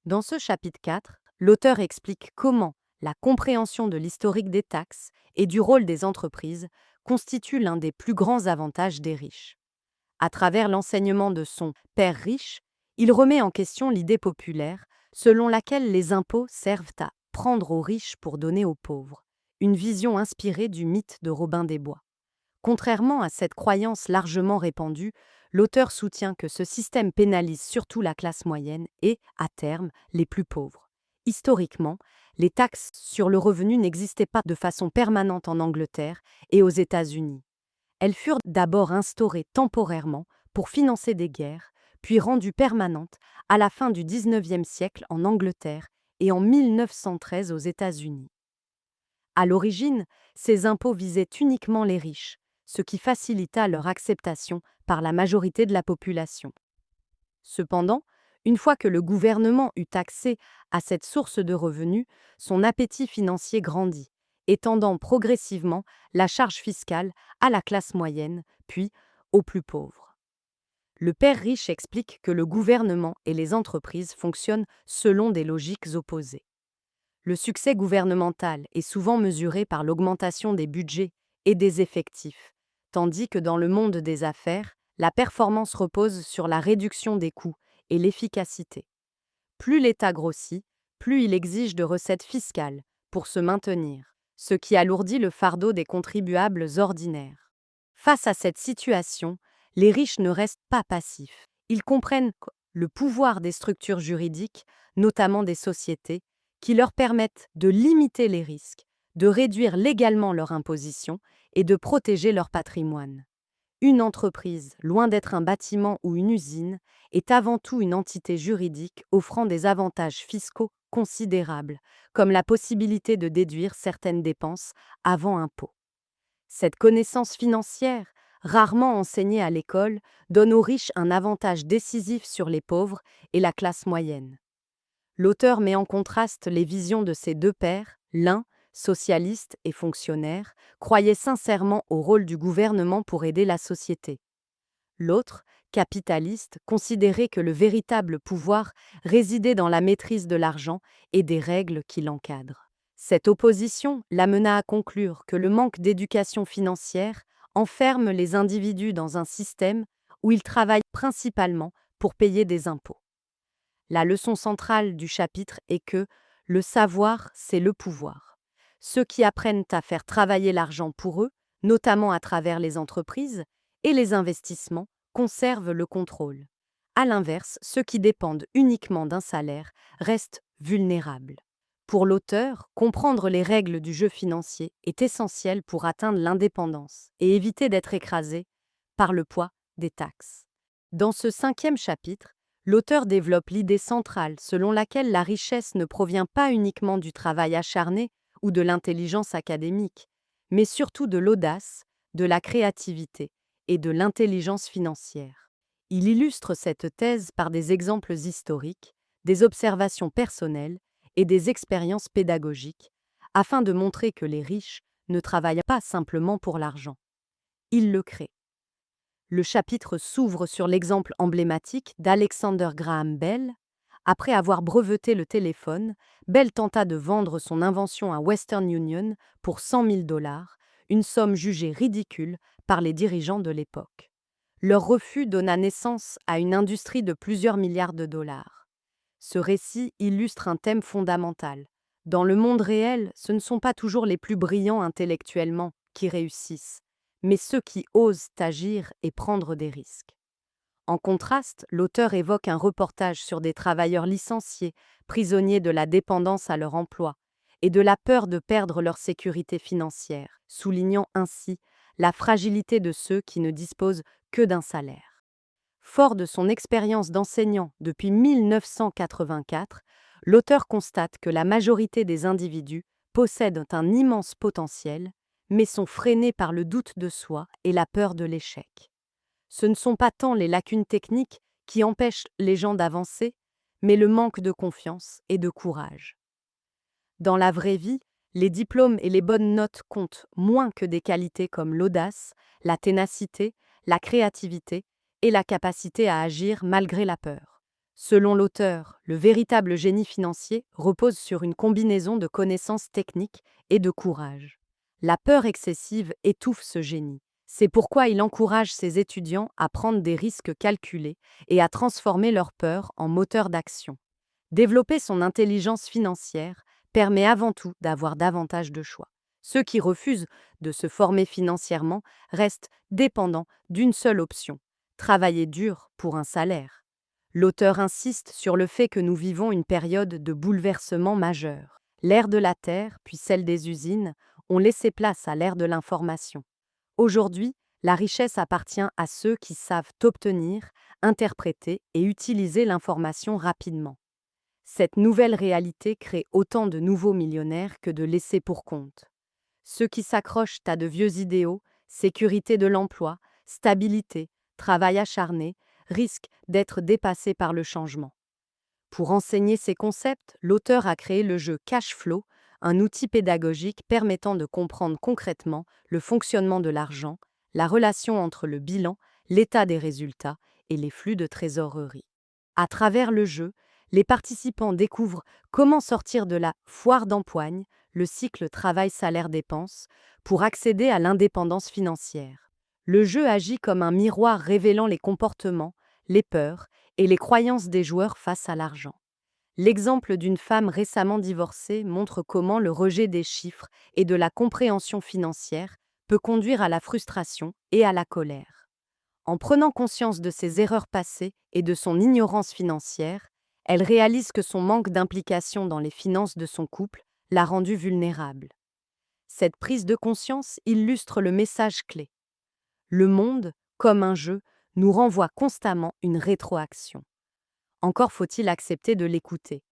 Dans ce chapitre 4, l'auteur explique comment la compréhension de l'historique des taxes et du rôle des entreprises constitue l'un des plus grands avantages des riches. À travers l'enseignement de son Père riche, il remet en question l'idée populaire selon laquelle les impôts servent à prendre aux riches pour donner aux pauvres, une vision inspirée du mythe de Robin des Bois. Contrairement à cette croyance largement répandue, l'auteur soutient que ce système pénalise surtout la classe moyenne et, à terme, les plus pauvres. Historiquement, les taxes sur le revenu n'existaient pas de façon permanente en Angleterre et aux États-Unis. Elles furent d'abord instaurées temporairement pour financer des guerres, puis rendues permanentes à la fin du XIXe siècle en Angleterre et en 1913 aux États-Unis. À l'origine, ces impôts visaient uniquement les riches, ce qui facilita leur acceptation par la majorité de la population. Cependant, une fois que le gouvernement eut accès à cette source de revenus, son appétit financier grandit, étendant progressivement la charge fiscale à la classe moyenne, puis aux plus pauvres. Le père riche explique que le gouvernement et les entreprises fonctionnent selon des logiques opposées. Le succès gouvernemental est souvent mesuré par l'augmentation des budgets et des effectifs, tandis que dans le monde des affaires, la performance repose sur la réduction des coûts et l'efficacité. Plus l'État grossit, plus il exige de recettes fiscales pour se maintenir, ce qui alourdit le fardeau des contribuables ordinaires. Face à cette situation, les riches ne restent pas passifs. Ils comprennent le pouvoir des structures juridiques, notamment des sociétés, qui leur permettent de limiter les risques, de réduire légalement leur imposition et de protéger leur patrimoine. Une entreprise, loin d'être un bâtiment ou une usine, est avant tout une entité juridique offrant des avantages fiscaux considérables, comme la possibilité de déduire certaines dépenses avant impôt. Cette connaissance financière, rarement enseignée à l'école, donne aux riches un avantage décisif sur les pauvres et la classe moyenne. L'auteur met en contraste les visions de ses deux pères, l'un, socialiste et fonctionnaire, croyait sincèrement au rôle du gouvernement pour aider la société. L'autre, capitaliste, considérait que le véritable pouvoir résidait dans la maîtrise de l'argent et des règles qui l'encadrent. Cette opposition l'amena à conclure que le manque d'éducation financière enferme les individus dans un système où ils travaillent principalement pour payer des impôts. La leçon centrale du chapitre est que le savoir, c'est le pouvoir. Ceux qui apprennent à faire travailler l'argent pour eux, notamment à travers les entreprises et les investissements, conservent le contrôle. À l'inverse, ceux qui dépendent uniquement d'un salaire restent vulnérables. Pour l'auteur, comprendre les règles du jeu financier est essentiel pour atteindre l'indépendance et éviter d'être écrasé par le poids des taxes. Dans ce 5e chapitre, l'auteur développe l'idée centrale selon laquelle la richesse ne provient pas uniquement du travail acharné ou de l'intelligence académique, mais surtout de l'audace, de la créativité et de l'intelligence financière. Il illustre cette thèse par des exemples historiques, des observations personnelles et des expériences pédagogiques, afin de montrer que les riches ne travaillent pas simplement pour l'argent. Ils le créent. Le chapitre s'ouvre sur l'exemple emblématique d'Alexander Graham Bell. Après avoir breveté le téléphone, Bell tenta de vendre son invention à Western Union pour 100 000 $, une somme jugée ridicule par les dirigeants de l'époque. Leur refus donna naissance à une industrie de plusieurs milliards de dollars. Ce récit illustre un thème fondamental. Dans le monde réel, ce ne sont pas toujours les plus brillants intellectuellement qui réussissent, mais ceux qui osent agir et prendre des risques. En contraste, l'auteur évoque un reportage sur des travailleurs licenciés, prisonniers de la dépendance à leur emploi, et de la peur de perdre leur sécurité financière, soulignant ainsi la fragilité de ceux qui ne disposent que d'un salaire. Fort de son expérience d'enseignant depuis 1984, l'auteur constate que la majorité des individus possèdent un immense potentiel, mais sont freinés par le doute de soi et la peur de l'échec. Ce ne sont pas tant les lacunes techniques qui empêchent les gens d'avancer, mais le manque de confiance et de courage. Dans la vraie vie, les diplômes et les bonnes notes comptent moins que des qualités comme l'audace, la ténacité, la créativité et la capacité à agir malgré la peur. Selon l'auteur, le véritable génie financier repose sur une combinaison de connaissances techniques et de courage. La peur excessive étouffe ce génie. C'est pourquoi il encourage ses étudiants à prendre des risques calculés et à transformer leur peur en moteur d'action. Développer son intelligence financière permet avant tout d'avoir davantage de choix. Ceux qui refusent de se former financièrement restent dépendants d'une seule option: travailler dur pour un salaire. L'auteur insiste sur le fait que nous vivons une période de bouleversement majeur. L'ère de la Terre, puis celle des usines, ont laissé place à l'ère de l'information. Aujourd'hui, la richesse appartient à ceux qui savent obtenir, interpréter et utiliser l'information rapidement. Cette nouvelle réalité crée autant de nouveaux millionnaires que de laissés pour compte. Ceux qui s'accrochent à de vieux idéaux, sécurité de l'emploi, stabilité, travail acharné, risquent d'être dépassés par le changement. Pour enseigner ces concepts, l'auteur a créé le jeu Cash Flow, un outil pédagogique permettant de comprendre concrètement le fonctionnement de l'argent, la relation entre le bilan, l'état des résultats et les flux de trésorerie. À travers le jeu, les participants découvrent comment sortir de la foire d'empoigne, le cycle travail-salaire-dépenses, pour accéder à l'indépendance financière. Le jeu agit comme un miroir révélant les comportements, les peurs et les croyances des joueurs face à l'argent. L'exemple d'une femme récemment divorcée montre comment le rejet des chiffres et de la compréhension financière peut conduire à la frustration et à la colère. En prenant conscience de ses erreurs passées et de son ignorance financière, elle réalise que son manque d'implication dans les finances de son couple l'a rendue vulnérable. Cette prise de conscience illustre le message clé. Le monde, comme un jeu, nous renvoie constamment une rétroaction. Encore faut-il accepter de l'écouter.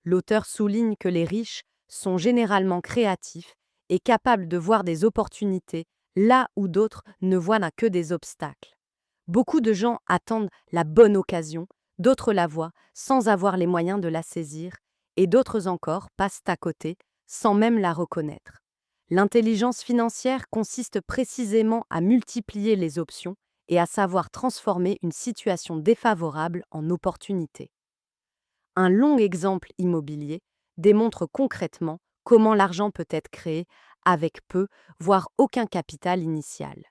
L'auteur souligne que les riches sont généralement créatifs et capables de voir des opportunités là où d'autres ne voient que des obstacles. Beaucoup de gens attendent la bonne occasion, d'autres la voient sans avoir les moyens de la saisir, et d'autres encore passent à côté sans même la reconnaître. L'intelligence financière consiste précisément à multiplier les options et à savoir transformer une situation défavorable en opportunité. Un long exemple immobilier démontre concrètement comment l'argent peut être créé avec peu, voire aucun capital initial.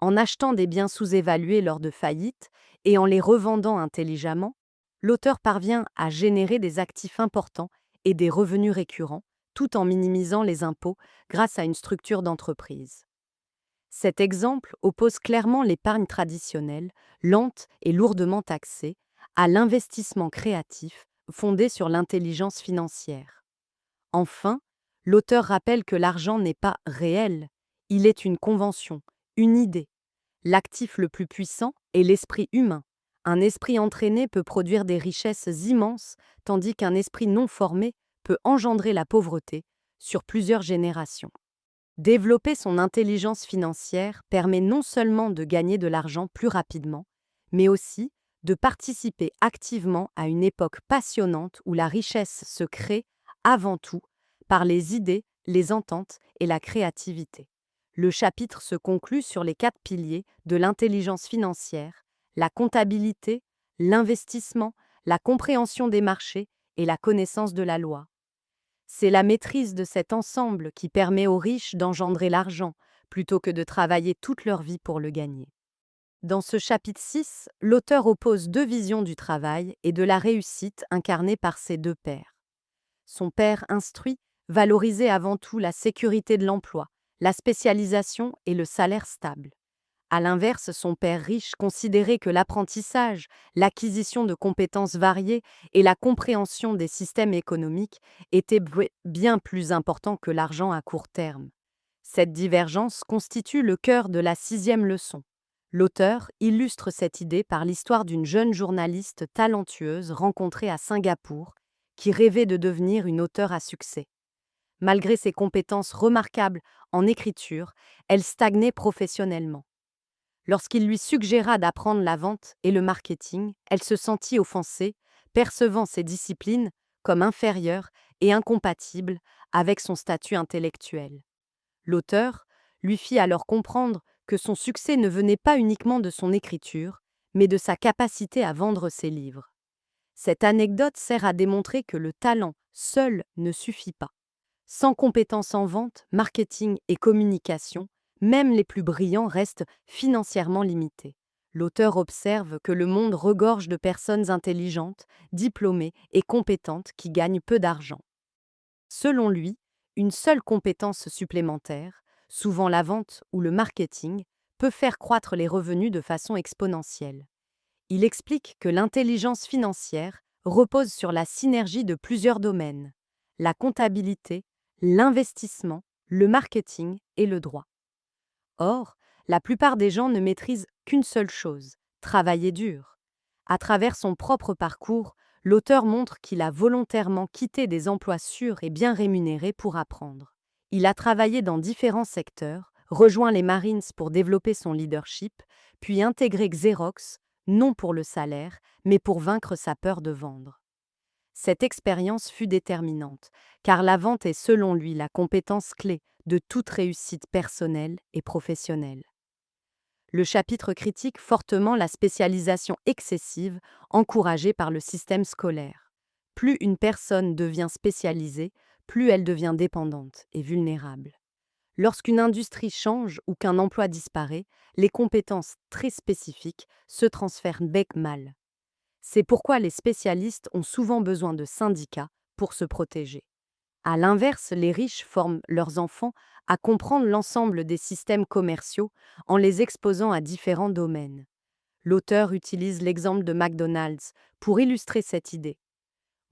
En achetant des biens sous-évalués lors de faillite et en les revendant intelligemment, l'auteur parvient à générer des actifs importants et des revenus récurrents, tout en minimisant les impôts grâce à une structure d'entreprise. Cet exemple oppose clairement l'épargne traditionnelle, lente et lourdement taxée, à l'investissement créatif fondé sur l'intelligence financière. Enfin, l'auteur rappelle que l'argent n'est pas réel, il est une convention, une idée. L'actif le plus puissant est l'esprit humain. Un esprit entraîné peut produire des richesses immenses, tandis qu'un esprit non formé peut engendrer la pauvreté sur plusieurs générations. Développer son intelligence financière permet non seulement de gagner de l'argent plus rapidement, mais aussi de participer activement à une époque passionnante où la richesse se crée avant tout par les idées, les ententes et la créativité. Le chapitre se conclut sur les 4 piliers de l'intelligence financière: la comptabilité, l'investissement, la compréhension des marchés et la connaissance de la loi. C'est la maîtrise de cet ensemble qui permet aux riches d'engendrer l'argent, plutôt que de travailler toute leur vie pour le gagner. Dans ce chapitre 6, l'auteur oppose 2 visions du travail et de la réussite incarnées par ses 2 pères. Son père instruit valorisait avant tout la sécurité de l'emploi, la spécialisation et le salaire stable. À l'inverse, son père riche considérait que l'apprentissage, l'acquisition de compétences variées et la compréhension des systèmes économiques étaient bien plus importants que l'argent à court terme. Cette divergence constitue le cœur de la 6e leçon. L'auteur illustre cette idée par l'histoire d'une jeune journaliste talentueuse rencontrée à Singapour qui rêvait de devenir une auteure à succès. Malgré ses compétences remarquables en écriture, elle stagnait professionnellement. Lorsqu'il lui suggéra d'apprendre la vente et le marketing, elle se sentit offensée, percevant ces disciplines comme inférieures et incompatibles avec son statut intellectuel. L'auteur lui fit alors comprendre que son succès ne venait pas uniquement de son écriture, mais de sa capacité à vendre ses livres. Cette anecdote sert à démontrer que le talent seul ne suffit pas. Sans compétences en vente, marketing et communication, même les plus brillants restent financièrement limités. L'auteur observe que le monde regorge de personnes intelligentes, diplômées et compétentes qui gagnent peu d'argent. Selon lui, une seule compétence supplémentaire, souvent la vente ou le marketing, peut faire croître les revenus de façon exponentielle. Il explique que l'intelligence financière repose sur la synergie de plusieurs domaines: la comptabilité, l'investissement, le marketing et le droit. Or, la plupart des gens ne maîtrisent qu'une seule chose: travailler dur. À travers son propre parcours, l'auteur montre qu'il a volontairement quitté des emplois sûrs et bien rémunérés pour apprendre. Il a travaillé dans différents secteurs, rejoint les Marines pour développer son leadership, puis intégré Xerox, non pour le salaire, mais pour vaincre sa peur de vendre. Cette expérience fut déterminante, car la vente est selon lui la compétence clé de toute réussite personnelle et professionnelle. Le chapitre critique fortement la spécialisation excessive encouragée par le système scolaire. Plus une personne devient spécialisée, plus elle devient dépendante et vulnérable. Lorsqu'une industrie change ou qu'un emploi disparaît, les compétences très spécifiques se transfèrent bec mal. C'est pourquoi les spécialistes ont souvent besoin de syndicats pour se protéger. À l'inverse, les riches forment leurs enfants à comprendre l'ensemble des systèmes commerciaux en les exposant à différents domaines. L'auteur utilise l'exemple de McDonald's pour illustrer cette idée.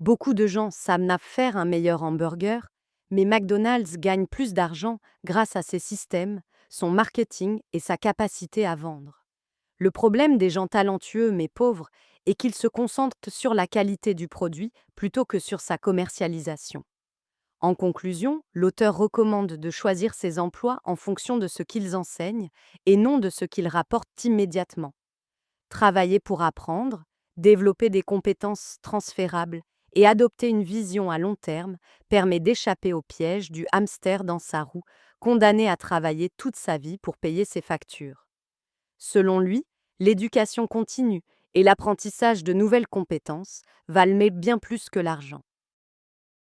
Beaucoup de gens savent faire un meilleur hamburger, mais McDonald's gagne plus d'argent grâce à ses systèmes, son marketing et sa capacité à vendre. Le problème des gens talentueux mais pauvres est qu'ils se concentrent sur la qualité du produit plutôt que sur sa commercialisation. En conclusion, l'auteur recommande de choisir ses emplois en fonction de ce qu'ils enseignent et non de ce qu'ils rapportent immédiatement. Travailler pour apprendre, développer des compétences transférables et adopter une vision à long terme permet d'échapper au piège du hamster dans sa roue, condamné à travailler toute sa vie pour payer ses factures. Selon lui, l'éducation continue et l'apprentissage de nouvelles compétences valent bien plus que l'argent.